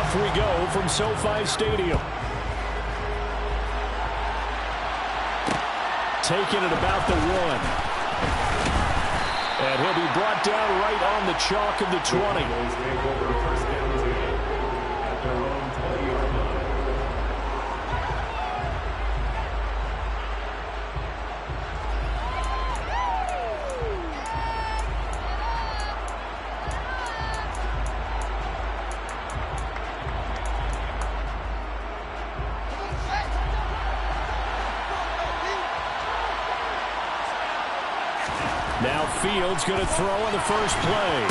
Off we go from SoFi Stadium. Taking it about the 1. And he'll be brought down right on the chalk of the 20. Now Fields going to throw on the first play.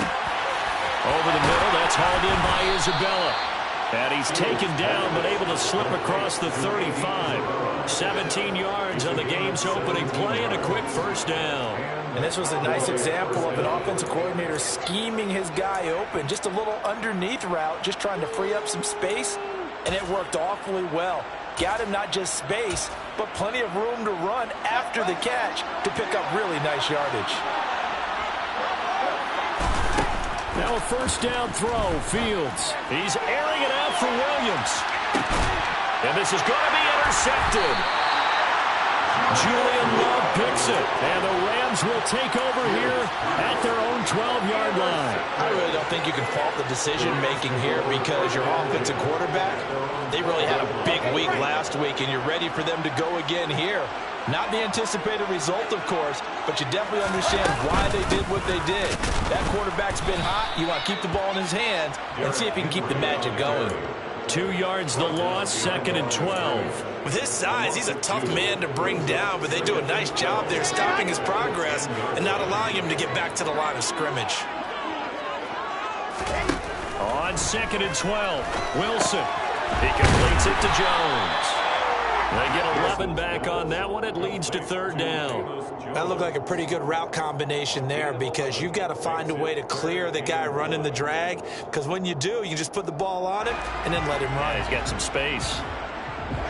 Over the middle, that's hauled in by Isabella. And he's taken down, but able to slip across the 35. 17 yards on the game's opening play and a quick first down. And this was a nice example of an offensive coordinator scheming his guy open. Just a little underneath route, just trying to free up some space, and it worked awfully well. Got him not just space, but plenty of room to run after the catch to pick up really nice yardage. Now a first down throw, Fields. He's airing it out for Williams. And this is going to be intercepted. Julian Love picks it. And the Rams will take over here at their own 12-yard line. I really don't think you can fault the decision-making here because your offensive quarterback, they really had a big week last week, and you're ready for them to go again here. Not the anticipated result, of course, but you definitely understand why they did what they did. That quarterback's been hot. You want to keep the ball in his hands and see if he can keep the magic going. 2 yards the loss, 2nd and 12. With his size, he's a tough man to bring down, but they do a nice job there stopping his progress and not allowing him to get back to the line of scrimmage. On 2nd and 12, Wilson. He completes it to Jones. They get 11 back on that one. It leads to 3rd down. That looked like a pretty good route combination there because you've got to find a way to clear the guy running the drag, because when you do, you just put the ball on him and then let him run. Yeah, he's got some space.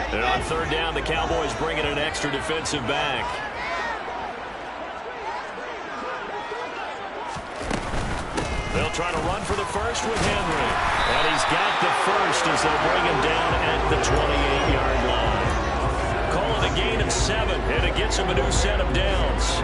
And on 3rd down, the Cowboys bring in an extra defensive back. They'll try to run for the first with Henry. And he's got the first as they'll bring him down at the 28-yard line. Call it a gain of 7, and it gets him a new set of downs.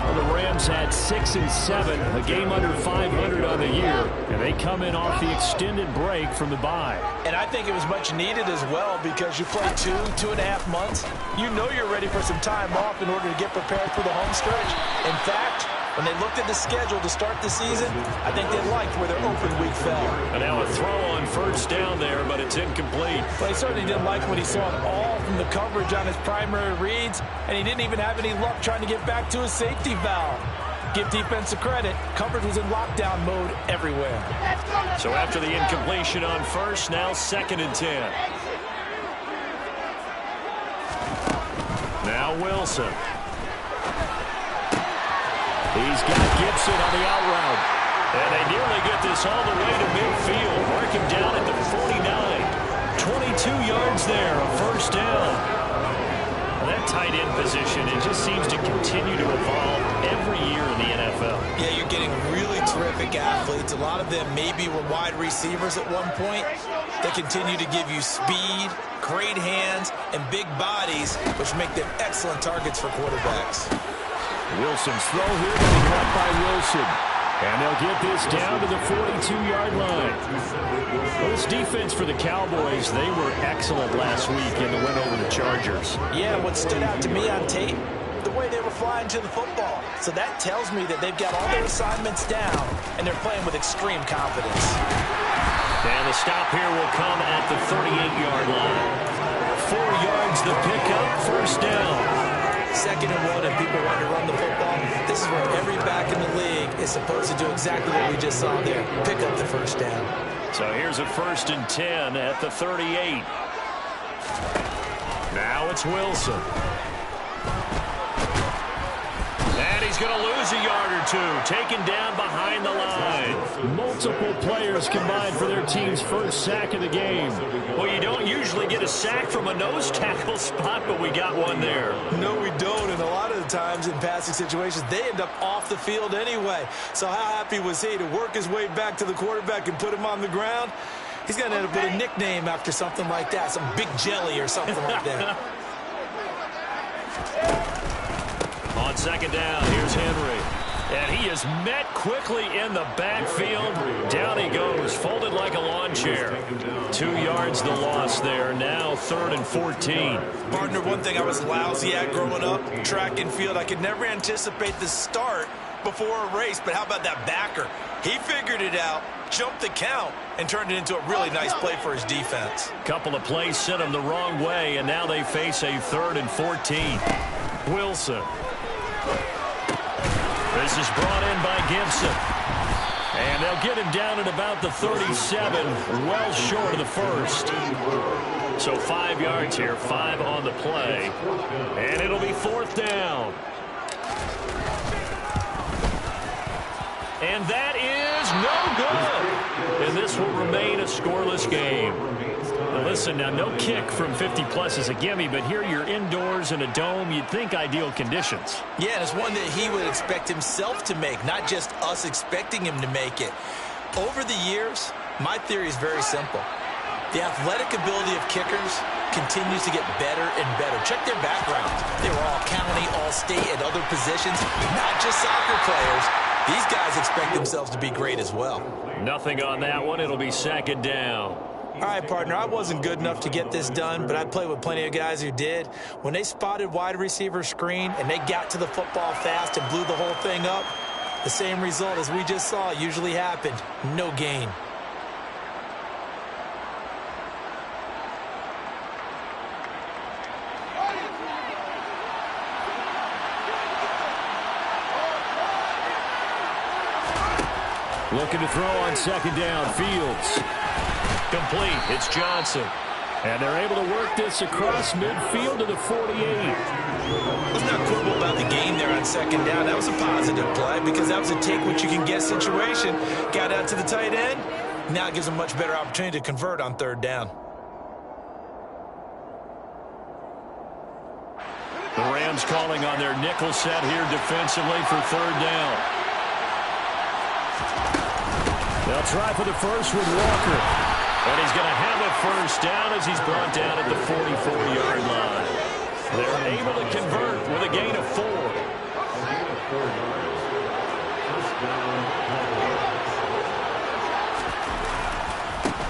Well, the Rams had 6 and 7, a game under 500 on the year, and they come in off the extended break from the bye. And I think it was much needed as well because you play 2.5 months. You know you're ready for some time off in order to get prepared for the home stretch. In fact, when they looked at the schedule to start the season, I think they liked where their open week fell. And now a throw on first down there, but it's incomplete. But he certainly didn't like what he saw at all from the coverage on his primary reads, and he didn't even have any luck trying to get back to his safety valve. Give defensive credit, coverage was in lockdown mode everywhere. So after the incompletion on first, now 2nd and 10. Now Wilson. He's got Gibson on the out route. And they nearly get this all the way to midfield. Mark him down at the 49. 22 yards there, a first down. Well, that tight end position, it just seems to continue to evolve every year in the NFL. Yeah, you're getting really terrific athletes. A lot of them maybe were wide receivers at one point. They continue to give you speed, great hands, and big bodies, which make them excellent targets for quarterbacks. Wilson's throw here to be caught by Wilson. And they'll get this down to the 42-yard line. Well, this defense for the Cowboys, they were excellent last week in the win over the Chargers. Yeah, what stood out to me on tape, the way they were flying to the football. So that tells me that they've got all their assignments down, and they're playing with extreme confidence. And the stop here will come at the 38-yard line. 4 yards the pickup, first down. 2nd and 1, and people want to run the football. This is where every back in the league is supposed to do exactly what we just saw there. Pick up the first down. So here's a 1st and 10 at the 38. Now it's Wilson. And he's going to lose a yard or two. Taken down behind the line. Multiple players combined for their team's first sack of the game. Well, you don't usually get a sack from a nose tackle spot, but we got one there. No, we don't. And a lot of the times in passing situations, they end up off the field anyway. So how happy was he to work his way back to the quarterback and put him on the ground? He's going to end up with a nickname after something like that, some Big Jelly or something like that. On second down, here's Henry. And he is met quickly in the backfield. Down he goes, folded like a lawn chair. 2 yards the loss there. Now 3rd and 14. Partner, one thing I was lousy at growing up, track and field, I could never anticipate the start before a race. But how about that backer? He figured it out, jumped the count, and turned it into a really nice play for his defense. Couple of plays sent him the wrong way, and now they face a 3rd and 14. Wilson. This is brought in by Gibson. And they'll get him down at about the 37, well short of the first. So 5 yards here, 5 on the play. And it'll be 4th down. And that is no good. And this will remain a scoreless game. Now listen, now no kick from 50-plus is a gimme, but here you're indoors in a dome. You'd think ideal conditions. Yeah, and it's one that he would expect himself to make, not just us expecting him to make it. Over the years, my theory is very simple. The athletic ability of kickers continues to get better and better. Check their backgrounds. They were all county, all state, at other positions, not just soccer players. These guys expect themselves to be great as well. Nothing on that one. It'll be 2nd down. All right, partner, I wasn't good enough to get this done, but I played with plenty of guys who did. When they spotted wide receiver screen and they got to the football fast and blew the whole thing up, the same result as we just saw usually happened. No gain. Looking to throw on 2nd down. Fields. Complete. It's Johnson. And they're able to work this across midfield to the 48. Let's not quibble about the game there on 2nd down. That was a positive play because that was a take-what-you-can-get situation. Got out to the tight end. Now it gives them a much better opportunity to convert on 3rd down. The Rams calling on their nickel set here defensively for 3rd down. They'll try for the first with Walker. And he's going to have a 1st down as he's brought down at the 44-yard line. They're able to convert with a gain of 4.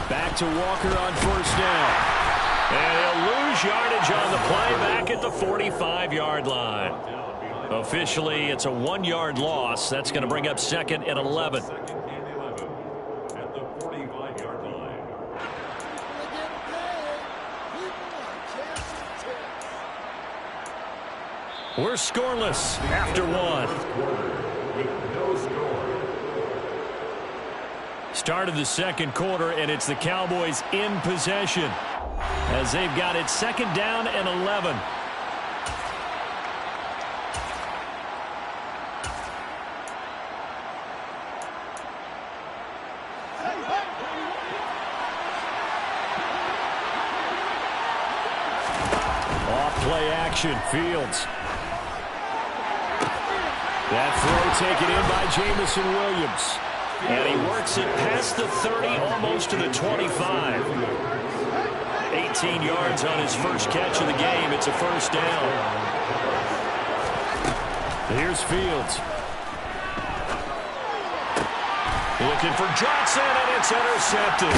Back to Walker on 1st down. And he'll lose yardage on the play back at the 45-yard line. Officially, it's a 1-yard loss. That's going to bring up 2nd and 11. We're scoreless after 1. Start of the 2nd quarter, and it's the Cowboys in possession as they've got it 2nd down and 11. Off play action, Fields. That throw taken in by Jamison Williams. And he works it past the 30, almost to the 25. 18 yards on his first catch of the game. It's a 1st down. Here's Fields. Looking for Johnson, and it's intercepted.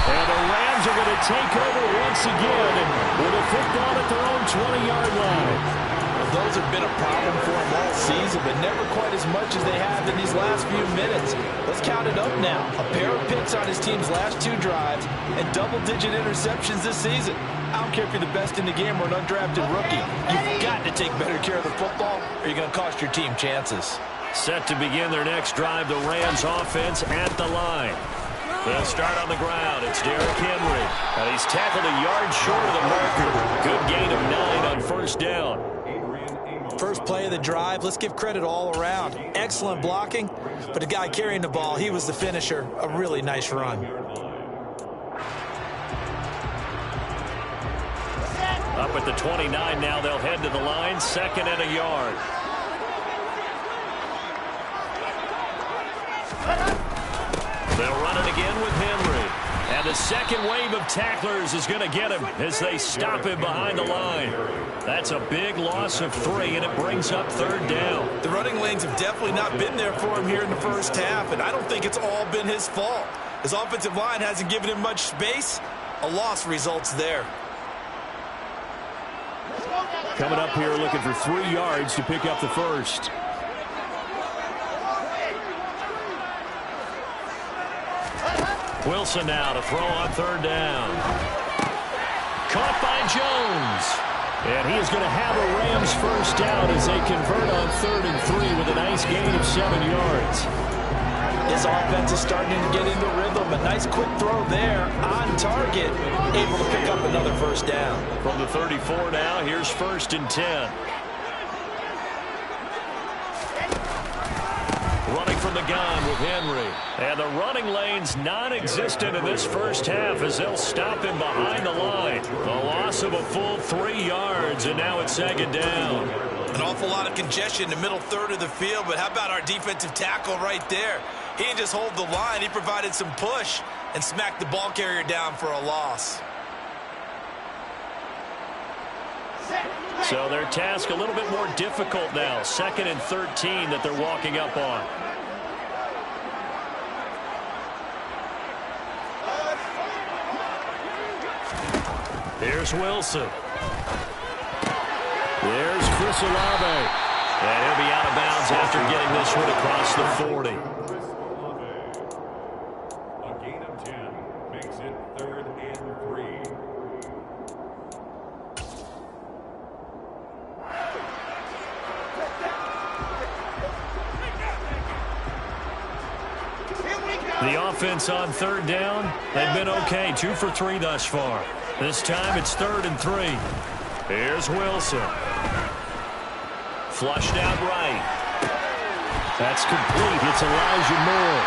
And the Rams are going to take over once again with a football at their own 20-yard line. Those have been a problem for him all season, but never quite as much as they have in these last few minutes. Let's count it up now. A pair of picks on his team's last 2 drives and double-digit interceptions this season. I don't care if you're the best in the game or an undrafted rookie. You've got to take better care of the football or you're going to cost your team chances. Set to begin their next drive, the Rams offense at the line. They'll start on the ground. It's Derrick Henry. And he's tackled a yard short of the marker. Good gain of 9 on 1st down. First play of the drive, let's give credit all around. Excellent blocking, but the guy carrying the ball, he was the finisher. A really nice run. Up at the 29 now, they'll head to the line, 2nd and a yard. They'll run it again with Henry. And the second wave of tacklers is going to get him as they stop him behind the line. That's a big loss of 3, and it brings up 3rd down. The running lanes have definitely not been there for him here in the first half, and I don't think it's all been his fault. His offensive line hasn't given him much space. A loss results there. Coming up here looking for 3 yards to pick up the first. Wilson now to throw on 3rd down. Caught by Jones. And he is going to have a Rams first down as they convert on 3rd and 3 with a nice gain of 7 yards. This offense is starting to get into rhythm. A nice quick throw there on target. Able to pick up another first down. From the 34 now, here's 1st and 10. Running from the gun with Henry. And the running lane's non-existent in this first half as they'll stop him behind the line. A loss of a full 3 yards, and now it's 2nd down. An awful lot of congestion in the middle third of the field, but how about our defensive tackle right there? He didn't just hold the line, he provided some push and smacked the ball carrier down for a loss. So their task a little bit more difficult now. 2nd and 13 that they're walking up on. Here's Wilson. There's Chris Olave. And he'll be out of bounds after getting this one across the 40. A gain of 10 makes it 3rd and 3. The offense on 3rd down, they've been okay. 2 for 3 thus far. This time it's 3rd and 3. Here's Wilson. Flushed out right. That's complete. It's Elijah Moore.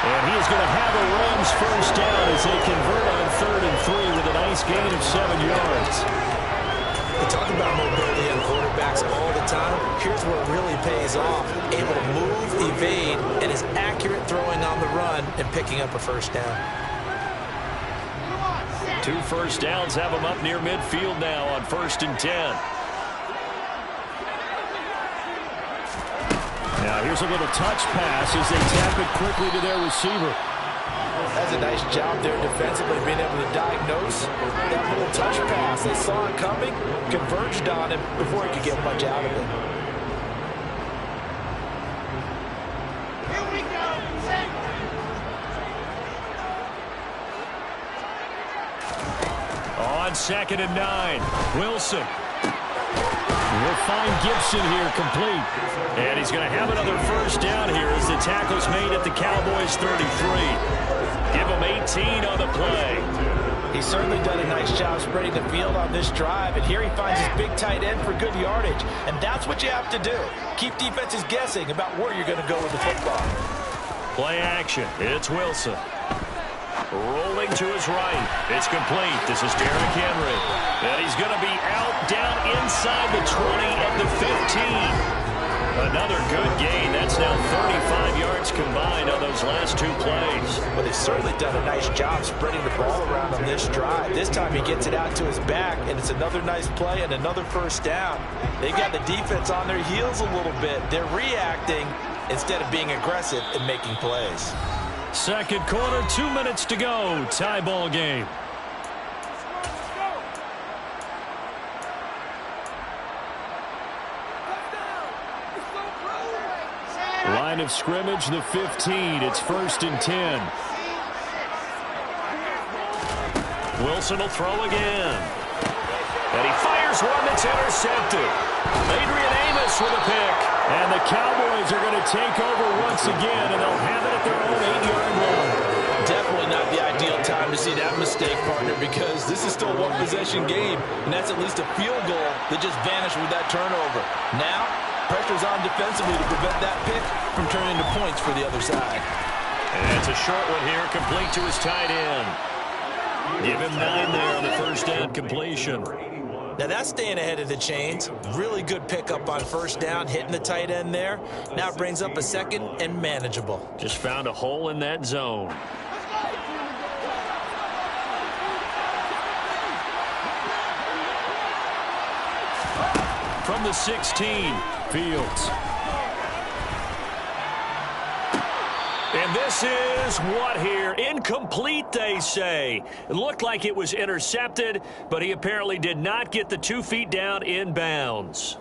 And he is going to have a Rams first down as they convert on 3rd and 3 with a nice gain of 7 yards. We talk about mobility on quarterbacks all the time. Here's where it really pays off. Able to move, evade, and is accurate throwing on the run and picking up a first down. 2 first downs have them up near midfield now on 1st and 10. Now here's a little touch pass as they tap it quickly to their receiver. That's a nice job there defensively, being able to diagnose that little touch pass. They saw it coming, converged on him before he could get much out of it. Here we go. Set. On 2nd and 9, Wilson. We'll find Gibson here complete. And he's going to have another first down here as the tackle's made at the Cowboys 33. Give him 18 on the play. He's certainly done a nice job spreading the field on this drive, and here he finds his big tight end for good yardage. And that's what you have to do. Keep defenses guessing about where you're going to go with the football. Play action. It's Wilson. Rolling to his right. It's complete. This is Derrick Henry. And he's going to be out down inside the 20 at the 15. Another good gain. That's now 35 yards combined on those last 2 plays. Well, they've certainly done a nice job spreading the ball around on this drive. This time he gets it out to his back, and it's another nice play and another first down. They've got the defense on their heels a little bit. They're reacting instead of being aggressive and making plays. Second quarter, 2 minutes to go. Tie ball game. Line of scrimmage, the 15. It's 1st and 10. Wilson will throw again. And he fires one that's intercepted. Adrian Amos with a pick. And the Cowboys are going to take over once again, and they'll have it at their own 8-yard line. Definitely not the ideal time to see that mistake, partner, because this is still a one-possession game, and that's at least a field goal that just vanished with that turnover. Now, pressure's on defensively to prevent that pick from turning into points for the other side. And it's a short one here, complete to his tight end. Give him 9 there on the first down completion. Now that's staying ahead of the chains. Really good pickup on first down, hitting the tight end there. Now it brings up a second and manageable. Just found a hole in that zone. from the 16. Fields. And this is what here? Incomplete, they say. It looked like it was intercepted, but he apparently did not get the 2 feet down in bounds.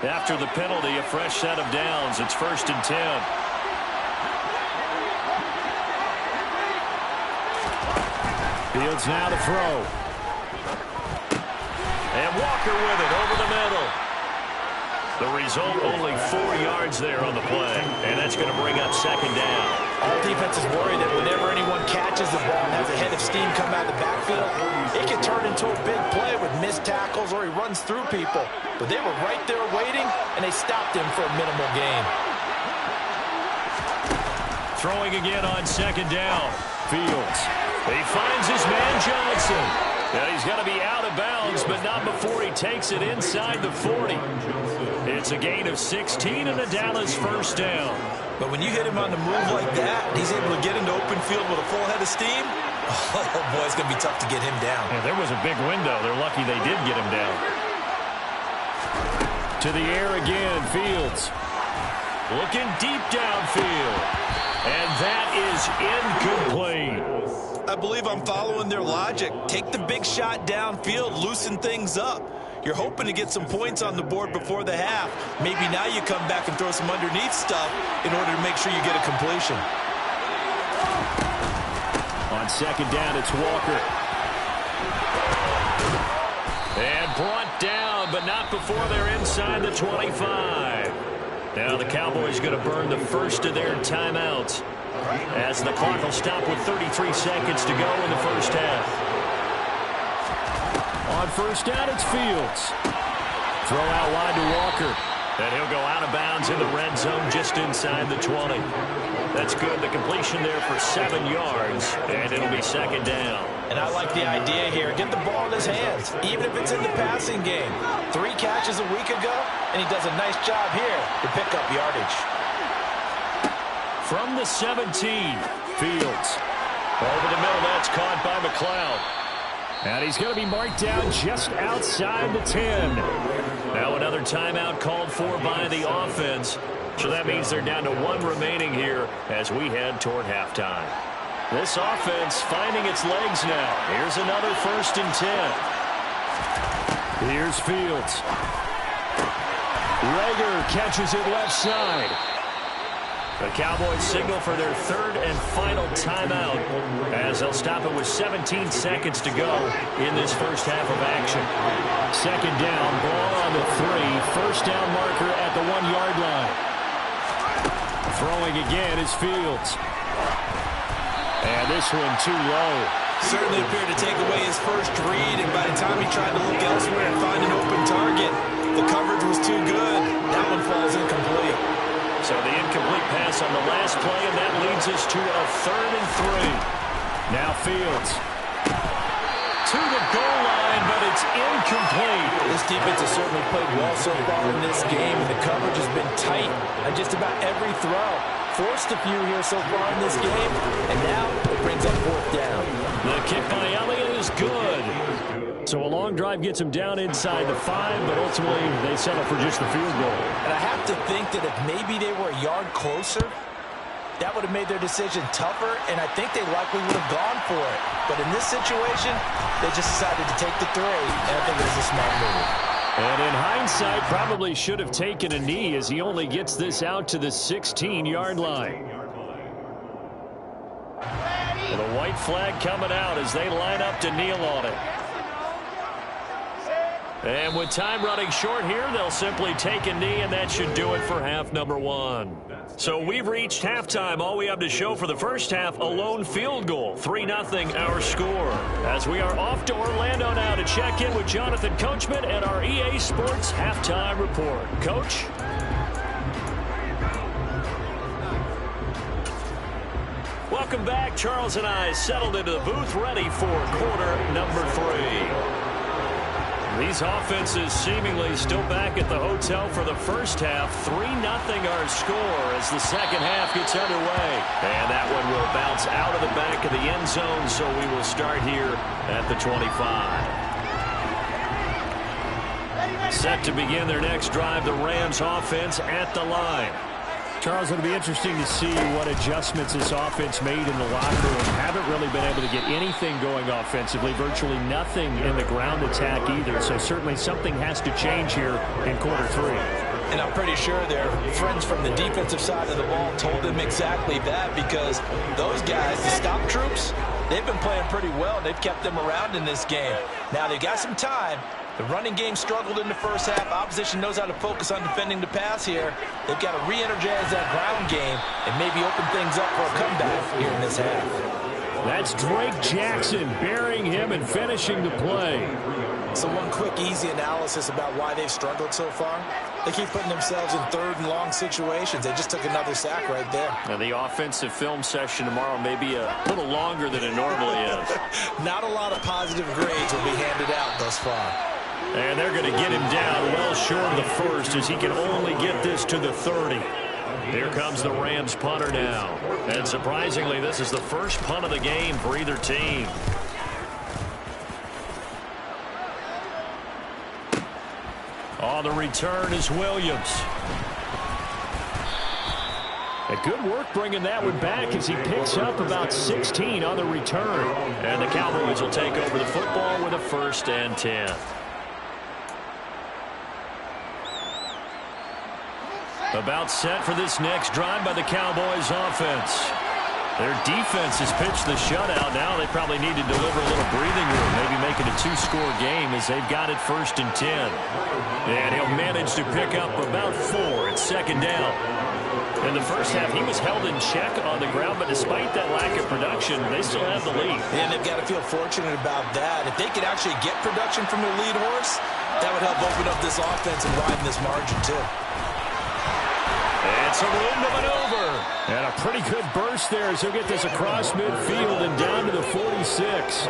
After the penalty, a fresh set of downs. It's 1st and 10. Fields now to throw. And Walker with it over the middle. The result, only 4 yards there on the play. And that's going to bring up 2nd down. All defenses worry that whenever anyone catches the ball and has a head of steam come out of the backfield, it can turn into a big play with missed tackles or he runs through people. But they were right there waiting, and they stopped him for a minimal gain. Throwing again on 2nd down. Fields. He finds his man Johnson. Now he's got to be out of bounds, but not before he takes it inside the 40. It's a gain of 16 and a Dallas 1st down. But when you hit him on the move like that, he's able to get into open field with a full head of steam. Oh, boy, it's going to be tough to get him down. Yeah, there was a big window. They're lucky they did get him down. To the air again, Fields. Looking deep downfield. And that is incomplete. I believe I'm following their logic. Take the big shot downfield, loosen things up. You're hoping to get some points on the board before the half. Maybe now you come back and throw some underneath stuff in order to make sure you get a completion. On 2nd down, it's Walker. And brought down, but not before they're inside the 25. Now the Cowboys going to burn the first of their timeouts, as the clock will stop with 33 seconds to go in the first half. On 1st down, it's Fields. Throw out wide to Walker. And he'll go out of bounds in the red zone just inside the 20. That's good. The completion there for 7 yards, and it'll be 2nd down. And I like the idea here. Get the ball in his hands, even if it's in the passing game. 3 catches a week ago, and he does a nice job here to pick up yardage. From the 17, Fields. Over the middle, that's caught by McLeod. And he's going to be marked down just outside the 10. Now another timeout called for by the offense. So that means they're down to 1 remaining here as we head toward halftime. This offense finding its legs now. Here's another 1st and 10. Here's Fields. Reagor catches it left side. The Cowboys signal for their 3rd and final timeout as they'll stop it with 17 seconds to go in this first half of action. 2nd down, ball on the 3. 1st down marker at the 1-yard line. Throwing again is Fields. And this one too low. Certainly appeared to take away his first read, and by the time he tried to look elsewhere and find an open target, the coverage was too good. That one falls incomplete. So the incomplete pass on the last play, and that leads us to a 3rd and 3. Now Fields to the goal line, but it's incomplete. This defense has certainly played well so far in this game, and the coverage has been tight on just about every throw. Forced a few here so far in this game, and now it brings up 4th down. The kick by Elliott is good. So a long drive gets them down inside the 5, but ultimately they settle for just the field goal. And I have to think that if maybe they were a yard closer, that would have made their decision tougher, and I think they likely would have gone for it. But in this situation, they just decided to take the 3, and I think it was a smart move. And in hindsight, probably should have taken a knee as he only gets this out to the 16-yard line. Well, the white flag coming out as they line up to kneel on it. And with time running short here, they'll simply take a knee, and that should do it for half number 1. So we've reached halftime. All we have to show for the first half, a lone field goal. 3-0 our score. As we are off to Orlando now to check in with Jonathan Coachman and our EA Sports Halftime Report. Coach? Welcome back. Charles and I settled into the booth, ready for quarter number 3. These offenses seemingly still back at the hotel for the first half. 3-0 our score as the second half gets underway. And that one will bounce out of the back of the end zone, so we will start here at the 25. Set to begin their next drive, the Rams offense at the line. Charles, it'll be interesting to see what adjustments this offense made in the locker room. Haven't really been able to get anything going offensively, virtually nothing in the ground attack either. So certainly something has to change here in quarter 3. And I'm pretty sure their friends from the defensive side of the ball told them exactly that, because those guys, the stop troops, they've been playing pretty well. They've kept them around in this game. Now they've got some time. The running game struggled in the first half. Opposition knows how to focus on defending the pass here. They've got to re-energize that ground game and maybe open things up for a comeback here in this half. That's Drake Jackson burying him and finishing the play. So one quick, easy analysis about why they've struggled so far. They keep putting themselves in third and long situations. They just took another sack right there. Now the offensive film session tomorrow may be a little longer than it normally is. Not a lot of positive grades will be handed out thus far. And they're going to get him down well short of the first, as he can only get this to the 30. Here comes the Rams punter now. And surprisingly, this is the first punt of the game for either team. On the return is Williams. A good work bringing that one back as he picks up about 16 on the return. And the Cowboys will take over the football with a 1st and 10. About set for this next drive by the Cowboys offense. Their defense has pitched the shutout. Now they probably need to deliver a little breathing room, maybe make it a 2-score game as they've got it 1st and 10. And he'll manage to pick up about 4 at 2nd down. In the first half, he was held in check on the ground, but despite that lack of production, they still have the lead. And they've got to feel fortunate about that. If they could actually get production from their lead horse, that would help open up this offense and widen this margin too. It's a room to maneuver. And a pretty good burst there as he'll get this across midfield and down to the 46.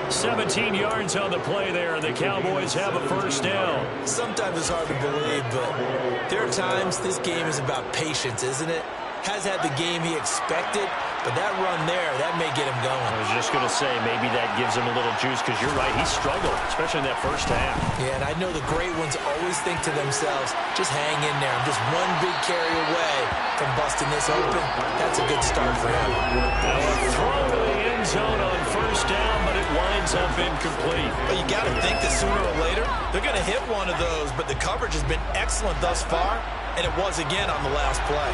17 yards on the play there, and the Cowboys have a 1st down. Sometimes it's hard to believe, but there are times this game is about patience, isn't it? Has had the game he expected, but that run there, that may get him going. I was just going to say, maybe that gives him a little juice, because you're right, he struggled, especially in that first half. Yeah, and I know the great ones always think to themselves, just hang in there. I'm just one big carry away from busting this open. That's a good start for him. Now a throw to the end zone on 1st down, but it winds up incomplete. But you got to think that sooner or later, they're going to hit one of those, but the coverage has been excellent thus far, and it was again on the last play.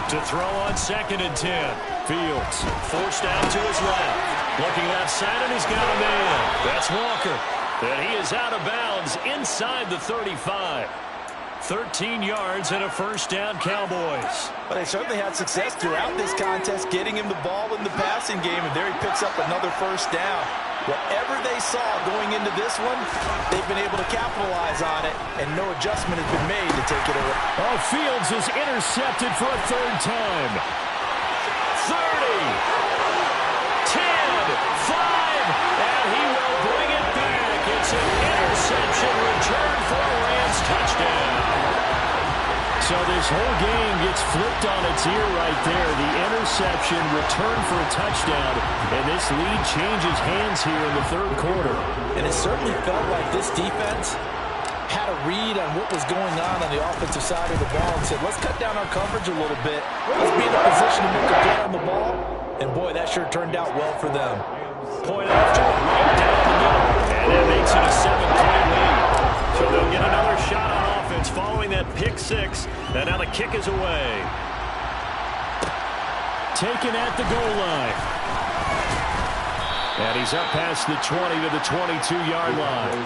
To throw on 2nd and 10. Fields forced out to his left. Looking outside, and he's got a man. That's Walker. And he is out of bounds inside the 35. 13 yards and a 1st down, Cowboys. But they certainly had success throughout this contest, getting him the ball in the passing game, and there he picks up another 1st down. Whatever they saw going into this one, they've been able to capitalize on it, and no adjustment has been made to take it away. Oh, Fields is intercepted for a 3rd time. 30, 10, 5, and he will bring it back. It's an interception return for a Rams touchdown. So this whole game gets flipped on its ear right there. The interception, return for a touchdown, and this lead changes hands here in the 3rd quarter. And it certainly felt like this defense had a read on what was going on the offensive side of the ball and said, let's cut down our coverage a little bit. Let's be in a position to make a play on the ball. And, boy, that sure turned out well for them. Point after, right down the middle, and that makes it a 7-point lead. So they'll get another shot on offense following that pick 6, and now the kick is away. Taken at the goal line. And he's up past the 20 to the 22-yard line.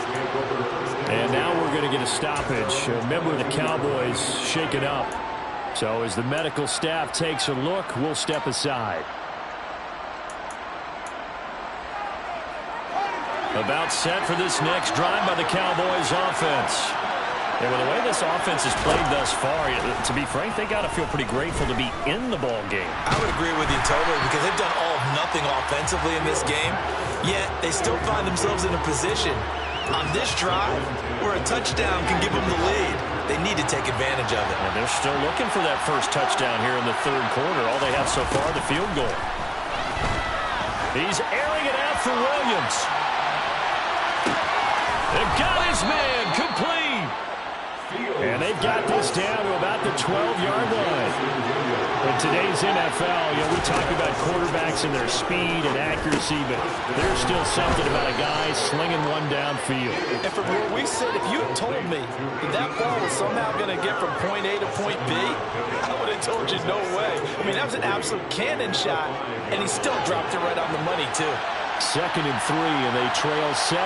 And now we're going to get a stoppage. A member of the Cowboys shaken up. So as the medical staff takes a look, we'll step aside. About set for this next drive by the Cowboys offense. And with the way this offense has played thus far, to be frank, they got to feel pretty grateful to be in the ball game. I would agree with you totally, because they've done all of nothing offensively in this game, yet they still find themselves in a position on this drive where a touchdown can give them the lead. They need to take advantage of it. And they're still looking for that first touchdown here in the third quarter. All they have so far, the field goal. He's airing it out for Williams. They've got his man complete. And they've got this down to about the 12-yard line. In today's NFL, we talk about quarterbacks and their speed and accuracy, but there's still something about a guy slinging one downfield. And from where we sit, if you had told me that ball was somehow going to get from point A to point B, I would have told you no way. I mean, that was an absolute cannon shot, and he still dropped it right on the money, too. 2nd and 3, and they trail 7-3,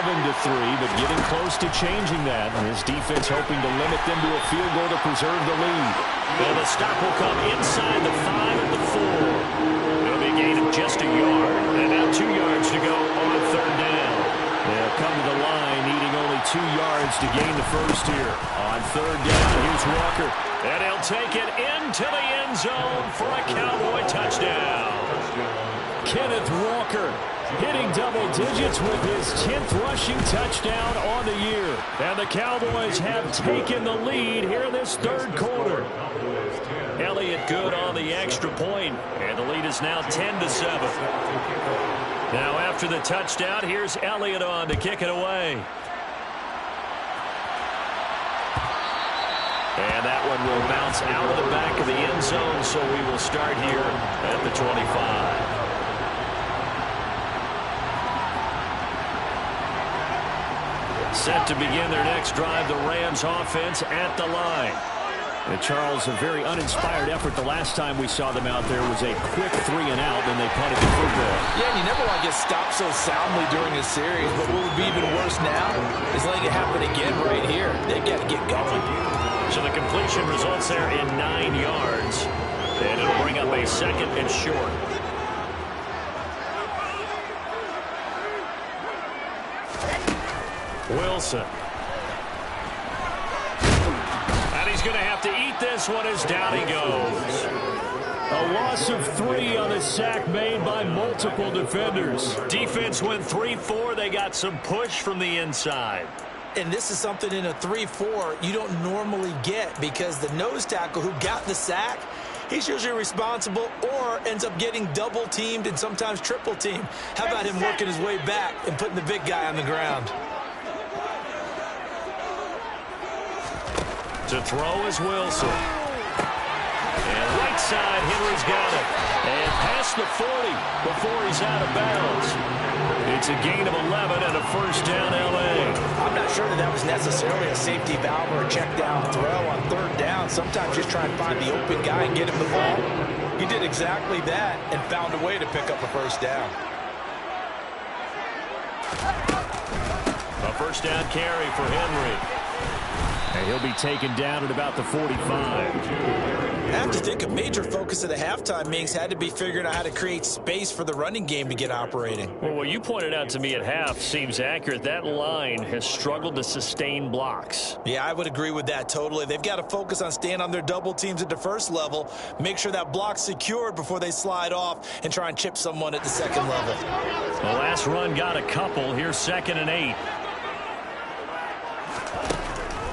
but getting close to changing that. And his defense hoping to limit them to a field goal to preserve the lead. And the stop will come inside the 5 at the 4. It'll be a gain of just a yard, and now 2 yards to go on 3rd down. They'll come to the line, needing only 2 yards to gain the first here. On 3rd down, here's Walker. And he'll take it into the end zone for a Cowboy touchdown. Kenneth Walker hitting double digits with his 10th rushing touchdown on the year. And the Cowboys have taken the lead here in this third quarter. Elliott good on the extra point, and the lead is now 10-7. Now after the touchdown, here's Elliott on to kick it away. And that one will bounce out of the back of the end zone, so we will start here at the 25. Set to begin their next drive, the Rams offense at the line. And Charles, a very uninspired effort the last time we saw them out there was a quick 3-and-out, and they punted the football. Yeah, and you never want to get stopped so soundly during a series, but what would be even worse now is letting it happen again right here. They've got to get going. So the completion results there in 9 yards, and it'll bring up a 2nd and short. Wilson. And he's going to have to eat this one as down he goes. A loss of 3 on the sack made by multiple defenders. Defense went 3-4. They got some push from the inside. And this is something in a 3-4 you don't normally get because the nose tackle who got the sack, he's usually responsible or ends up getting double-teamed and sometimes triple-teamed. How about him working his way back and putting the big guy on the ground? To throw is Wilson. And right side, Henry's got it. And past the 40 before he's out of bounds. It's a gain of 11 and a first down, L.A. I'm not sure that was necessarily a safety valve or a check down throw on 3rd down. Sometimes just try and find the open guy and get him the ball. He did exactly that and found a way to pick up a first down. A first down carry for Henry. And he'll be taken down at about the 45. I have to think a major focus of the halftime meetings had to be figuring out how to create space for the running game to get operating. Well, what you pointed out to me at half seems accurate. That line has struggled to sustain blocks. Yeah, I would agree with that totally. They've got to focus on staying on their double teams at the first level, make sure that block's secured before they slide off and try and chip someone at the second level. The last run got a couple. Here's 2nd and 8.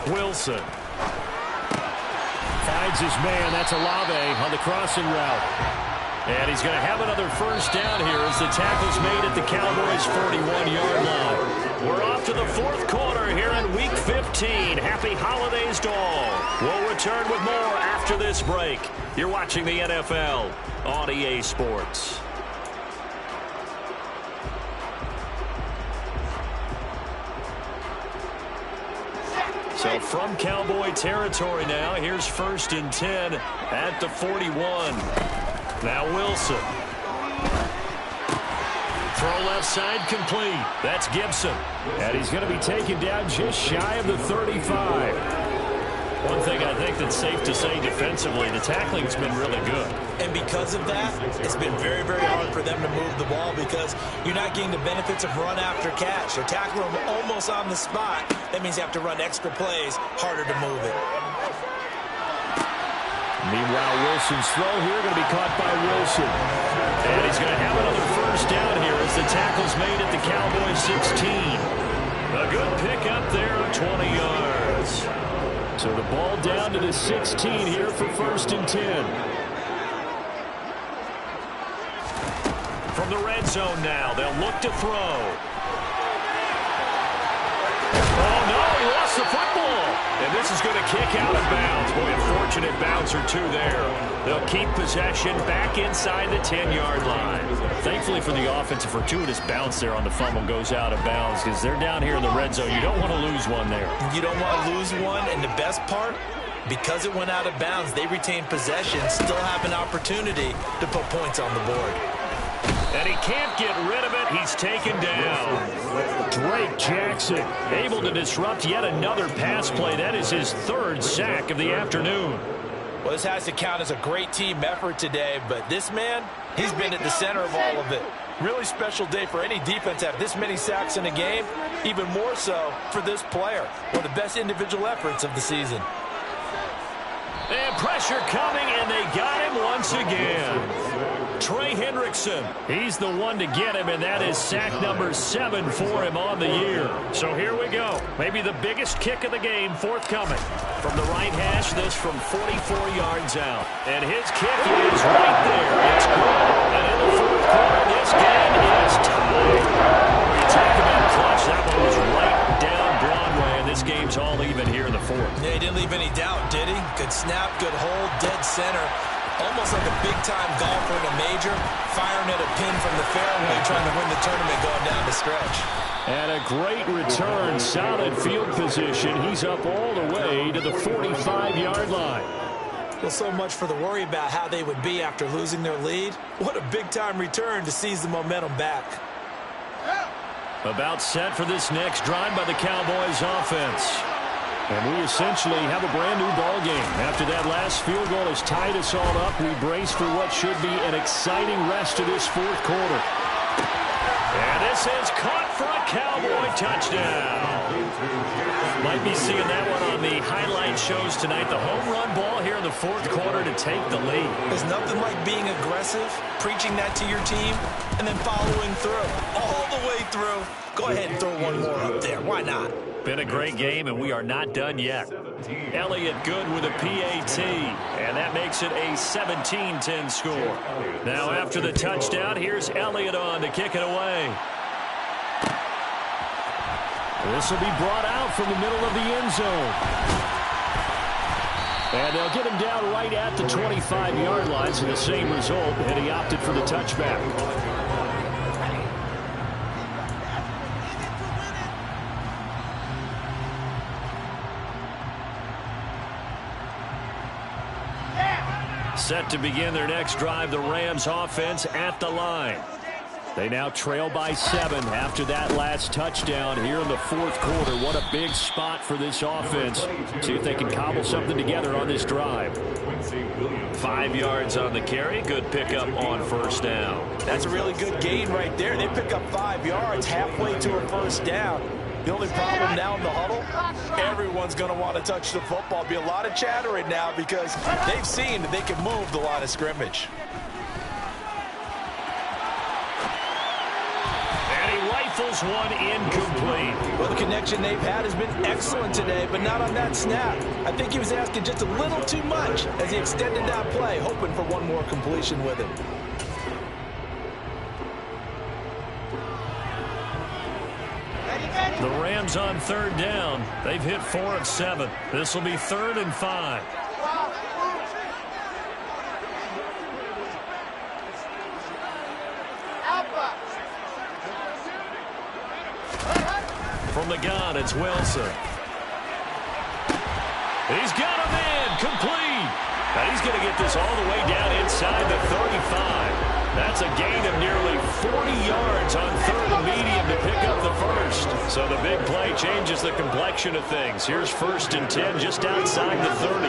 Wilson finds his man. That's Olave on the crossing route. And he's going to have another first down here as the tackle's made at the Cowboys' 41-yard line. We're off to the 4th quarter here in Week 15. Happy holidays to all. We'll return with more after this break. You're watching the NFL on EA Sports. So from Cowboy territory now, here's 1st and 10 at the 41. Now Wilson. Throw left side complete. That's Gibson. And he's going to be taken down just shy of the 35. One thing I think that's safe to say defensively, the tackling's been really good. And because of that, it's been very, very hard for them to move the ball because you're not getting the benefits of run after catch. They're tackling them almost on the spot. That means you have to run extra plays, harder to move it. Meanwhile, Wilson's throw here going to be caught by Wilson. And he's going to have another first down here as the tackle's made at the Cowboys 16. A good pickup there of 20 yards. So the ball down to the 16 here for 1st and 10. From the red zone now, they'll look to throw. Oh, no, he lost the football. And this is going to kick out of bounds. Boy, a fortunate bounce or two there. They'll keep possession back inside the 10-yard line. Thankfully for the offense, a fortuitous bounce there on the fumble goes out of bounds because they're down here in the red zone. You don't want to lose one there. You don't want to lose one, and the best part, because it went out of bounds, they retain possession, still have an opportunity to put points on the board. And he can't get rid of it. He's taken down. Drake Jackson able to disrupt yet another pass play. That is his 3rd sack of the afternoon. Well, this has to count as a great team effort today, but this man, he's been at the center of all of it. Really special day for any defense to have this many sacks in a game, even more so for this player. One of the best individual efforts of the season. And pressure coming, and they got him once again. Trey Hendrickson, he's the one to get him, and that is sack number 7 for him on the year. So here we go. Maybe the biggest kick of the game forthcoming. From the right hash, this from 44 yards out. And his kick is right there. It's good. And in the 4th quarter, this game is tied. You talk about clutch. That one was right down Broadway, and this game's all even here in the 4th. Yeah, he didn't leave any doubt, did he? Good snap, good hold, dead center. Almost like a big-time golfer in a major, firing at a pin from the fairway, trying to win the tournament going down the stretch. And a great return, solid field position. He's up all the way to the 45-yard line. Well, so much for the worry about how they would be after losing their lead. What a big-time return to seize the momentum back. About set for this next drive by the Cowboys offense. And we essentially have a brand-new ball game. After that last field goal has tied us all up, we brace for what should be an exciting rest of this 4th quarter. And this is caught for a Cowboy touchdown. Might be seeing that one on the highlight shows tonight. The home run ball here in the 4th quarter to take the lead. There's nothing like being aggressive, preaching that to your team, and then following through. All the way through. Go ahead and throw one more up there. Why not? Been a great game, and we are not done yet. Elliott good with a PAT, and that makes it a 17-10 score. Now after the touchdown, here's Elliott on to kick it away. This will be brought out from the middle of the end zone. And they'll get him down right at the 25-yard line, so the same result, and he opted for the touchback. Set to begin their next drive, the Rams offense at the line. They now trail by 7 after that last touchdown here in the 4th quarter. What a big spot for this offense. See if they can cobble something together on this drive. 5 yards on the carry. Good pickup on 1st down. That's a really good gain right there. They pick up 5 yards halfway to a 1st down. The only problem now in the huddle, everyone's going to want to touch the football. Be a lot of chattering now because they've seen that they can move the line of scrimmage. And he rifles one incomplete. Well, the connection they've had has been excellent today, but not on that snap. I think he was asking just a little too much as he extended that play, hoping for one more completion with him. The Rams on 3rd down. They've hit 4 of 7. This will be 3rd and 5. From the gun, it's Wilson. He's got him in, complete. Now he's going to get this all the way down inside the 35. That's a gain of nearly 40 yards on 3rd and medium to pick up the 1st. So the big play changes the complexion of things. Here's 1st and 10 just outside the 30.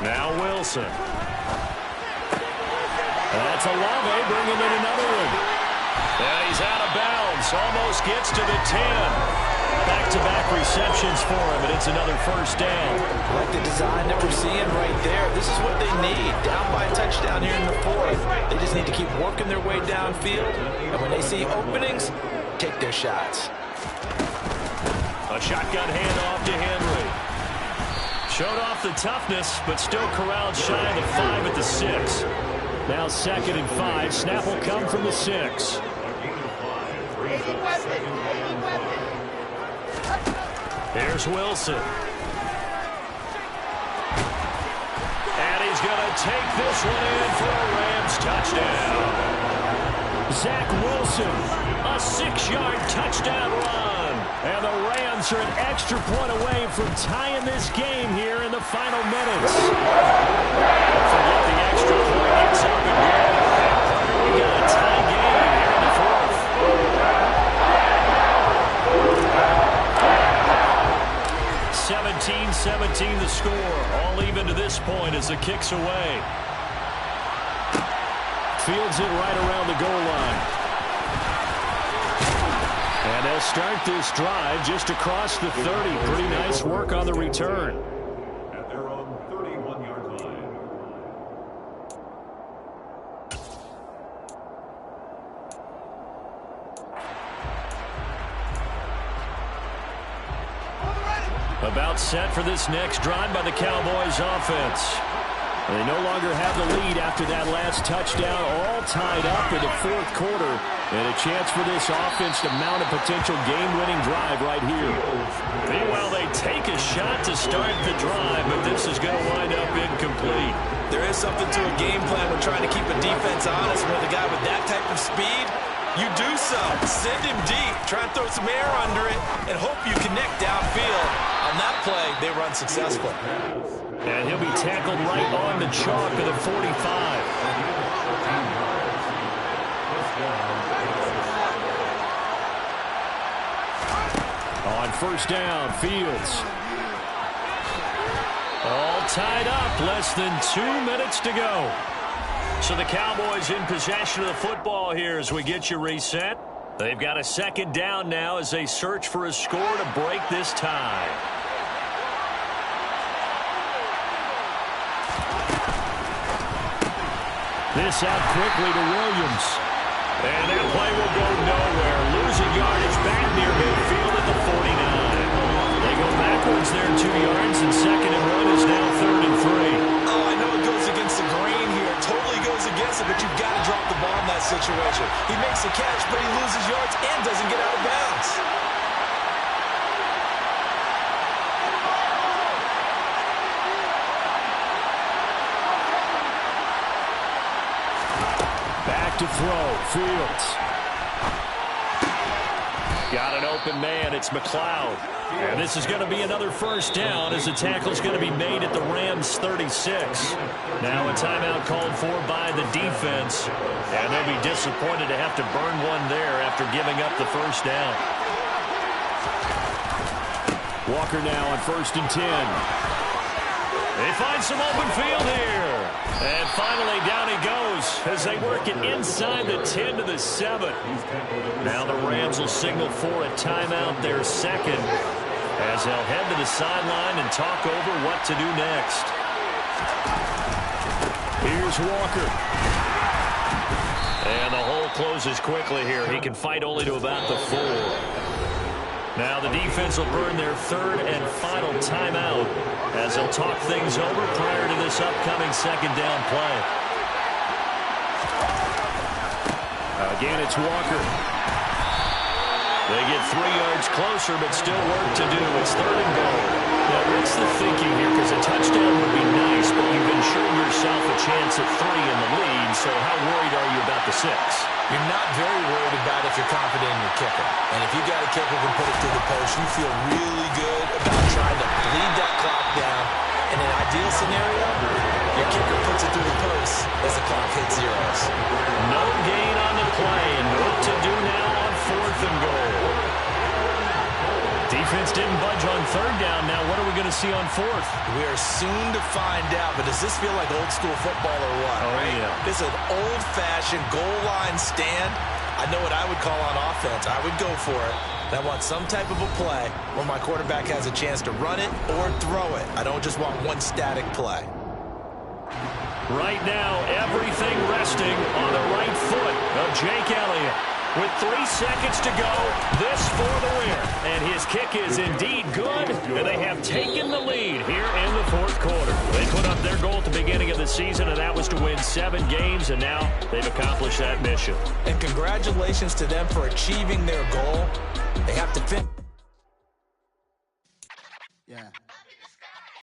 Now Wilson. That's Olave bringing in another one. And he's out of bounds. Almost gets to the 10. Back-to-back receptions for him, and it's another 1st down. I like the design that we're seeing right there. This is what they need. Down by a touchdown here in the 4th. They just need to keep working their way downfield. And when they see openings, take their shots. A shotgun handoff to Henry. Showed off the toughness, but still corralled shy of the 5 at the 6. Now 2nd and 5. Snap will come from the 6. Here's Wilson. And he's going to take this one in for a Rams touchdown. Zach Wilson, a 6-yard touchdown run. And the Rams are an extra point away from tying this game here in the final minutes. Forget the extra point gets up again. We got a tie game here in the 4th. 17-17 the score. All even to this point as the kick's away. Fields it right around the goal line. And they'll start this drive just across the 30. Pretty nice work on the return. At their own 31-yard line. About set for this next drive by the Cowboys offense. They no longer have the lead after that last touchdown, all tied up in the 4th quarter. And a chance for this offense to mount a potential game-winning drive right here. Meanwhile, they take a shot to start the drive, but this is going to wind up incomplete. There is something to a game plan when trying to keep a defense honest. With a guy with that type of speed, you do so. Send him deep. Try and throw some air under it and hope you connect downfield. On that play, they run successful. And he'll be tackled right on the chalk of the 45. On 1st down, Fields. All tied up, less than 2 minutes to go. So the Cowboys in possession of the football here as we get you reset. They've got a 2nd down now as they search for a score to break this tie. This out quickly to Williams. And that play will go nowhere. Losing yardage back near midfield at the 49. They go backwards there 2 yards, and 2nd and 1 is now 3rd and 3. Oh, I know it goes against the grain here. Totally goes against it, but you've got to drop the ball in that situation. He makes the catch, but he loses yards and doesn't get out of bounds. Back to throw, Fields. Got an open man, it's McLeod. And this is going to be another 1st down as the tackle's going to be made at the Rams 36. Now a timeout called for by the defense. And they'll be disappointed to have to burn one there after giving up the 1st down. Walker now on 1st and 10. They find some open field here. And finally down he goes as they work it inside the 10 to the 7. Now the Rams will signal for a timeout, their 2nd, as they'll head to the sideline and talk over what to do next. Here's Walker. And the hole closes quickly here. He can fight only to about the 4. Now the defense will burn their 3rd and final timeout as they'll talk things over prior to this upcoming 2nd down play. Again, it's Walker. They get 3 yards closer, but still work to do. It's 3rd and goal. Now, what's the thinking here? Because a touchdown would be nice, but you've ensured yourself a chance at 3 in the lead, so how worried are you about the 6? You're not very worried about if you're confident in your kicker. And if you got a kicker who can put it through the post, you feel really good about trying to bleed that clock down. In an ideal scenario, your kicker puts it through the post as the clock hits zeros. No gain on the play, and what to do now on 4th and goal. Defense didn't budge on 3rd down. Now what are we going to see on 4th? We are soon to find out, but does this feel like old school football or what? Oh, right? yeah. This is an old-fashioned goal line stand. I know what I would call on offense. I would go for it. And I want some type of a play where my quarterback has a chance to run it or throw it. I don't just want one static play. Right now, everything resting on the right foot of Jake Elliott. With 3 seconds to go, this for the win. And his His kick is indeed good, and they have taken the lead here in the fourth quarter. They put up their goal at the beginning of the season, and that was to win 7 games, and now they've accomplished that mission. And congratulations to them for achieving their goal. They have to finish. Yeah.